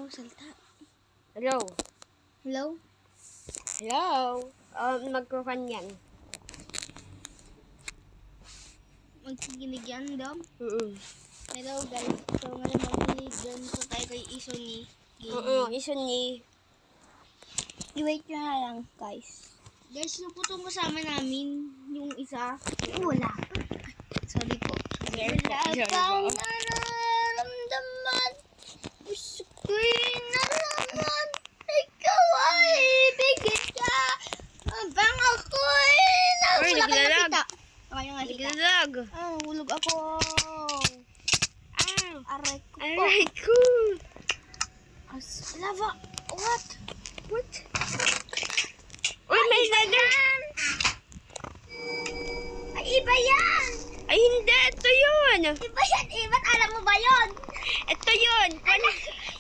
salta. Hello. Hello? Hello. Magkukan yan. Magkikinig yan, Dom? Hello guys. So, ngayon mag-game po tayo kay Isoni. Isoni. I-wait nyo na lang, guys. Guys, sino po itong kasama namin? Yung isa? Wala pa. Sorry po. Wala pang nararamdaman. Gusto ko'y nalaman. Ikaw ay ibigin ka. Habang ako'y wala kayo nakita. Wala kayo nakita. Naglalag. Hulog ako. Aray ko po. Aray ko. Lava. What? Uy, may ladder. Ay, iba yan. Ay, hindi. Ito yun. Iba yan. Iba't alam mo ba yun? Ito yun.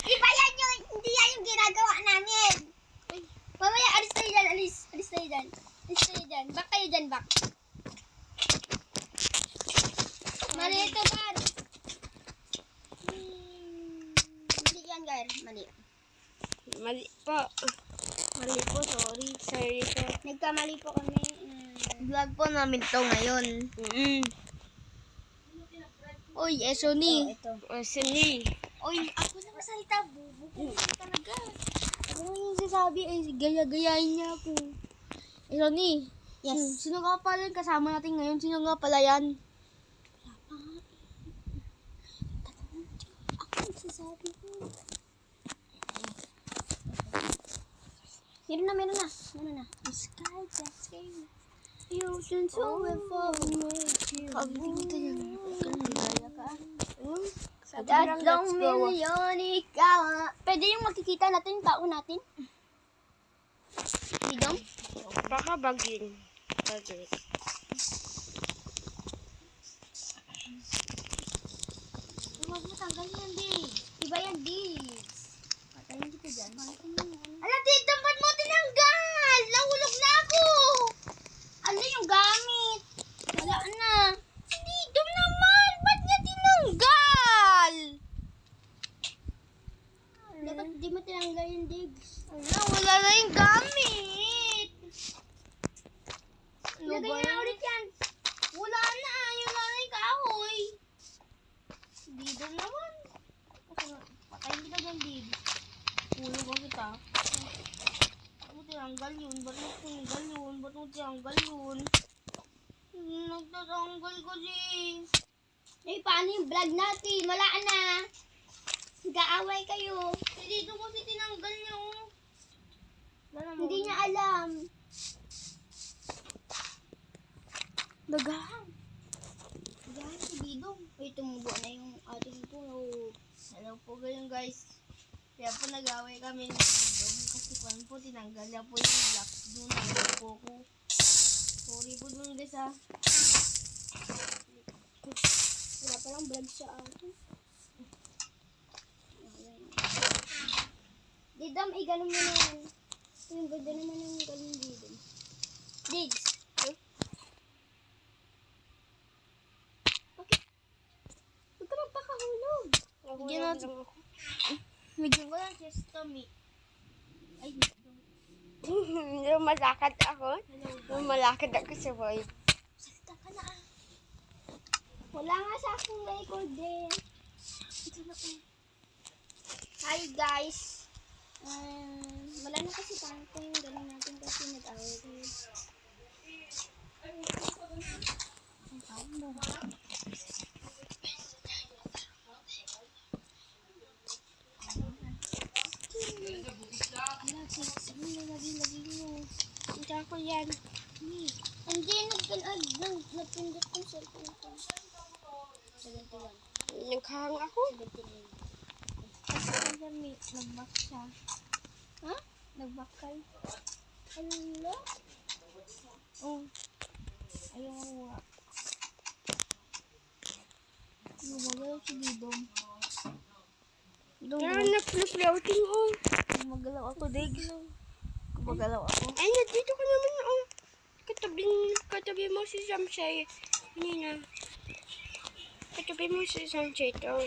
Iba yan yung, hindi yan yung ginagawa namin. Mamaya, alis tayo dyan, alis. Alis tayo dyan. Alis tayo dyan. Back kayo dyan, back. Mali ito, Gar. Hindi yan, Gar. Mali. Mali po. Mali po, sorry. Sorry po. Nagkamali po kami. Vlog po namin to ngayon. Uy, Esoni. Ito. Isoni. Uy, ako na masalita. Bubo ko talaga. Ano yung sasabi? Ay, gaya-gayain niya ako. Esoni. Yes. Sino nga pala yung kasama natin ngayon? Sino nga pala yan? Ako nagsasabi ko. Meron na. The sky that's sky. The ocean so far away. Pag-ibig dito yan. Gaya ka. Tatlong milyon ikaw. Pwede yung makikita natin, tao natin? Bidong? Baka bagin. Bagin. Huwag mo tanggal yan, Dig. Iba yan, Dig. Patayin kita dyan. Ala, Dig, ba't mo tinanggal? Nahulog na ako. Ano yung gamit? Wala na. Hindi, Dom naman. Ba't niya tinanggal? Dapat di mo tinanggal yung Dig. Ala, wala na yung gamit. Lagay na ulit yan. Wala na. Yung nanay kahoy. Di Dom naman. Patayin kita dyan, Dig. Hulog ko kita. Ba't mo tinanggal yun? Ba't mo tinanggal yun? Nagtatanggal ko din. Eh, paano yung vlog natin? Wala na. Nag-aaway kayo. Dito ko si tinanggal niyo. Hindi niya alam. Nagahan si Bidong. Ay, tumubo na yung ating puno. Hello po ganyan, guys. Kaya po nag-away kami ni Bidong. Kasi kung po tinanggal niya po yung black doon. Hello po ko. Sorry po dun, guys, ha. Wala palang vlog sa akin. Didam, ganun mo na yan. Yung ganda naman yung ganun dito. Digs. Okay. Huwag ka magpakahulog. Bigyan natin. Bigyan ko lang siya sa tummy. Ay, Lumalakad ako. Lumalakad ako sa boy. salita ka na. Wala nga sa akong record eh. Ito na po. Hi guys. Wala na kasi tanto yung gano'n natin kasi nag-away ko. Lagi mo. Punta ko yan. Hindi, nagpindot kong cellphone ko. 71. Naghahang ako. 79. Kasi nag-back siya. Ha? Nag-back kayo. Hello? Oh. Ayaw nga. Gumagalaw si Didong. Kaya nag-floating, oh. Gumagalaw ako, Diggs. Gumagalaw ako. Ay, nandito ka naman, oh. Katabi mo si Samshay. Nina. Katabi mo si Samshay to.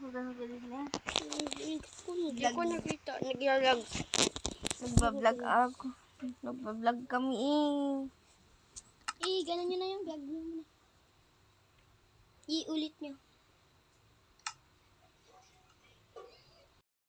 Magalit na. Hindi ko nakita. Nagyalag. Nagbablog ako. Nagbablog kami ganun nyo na yung vlog nyo. Iulit nyo.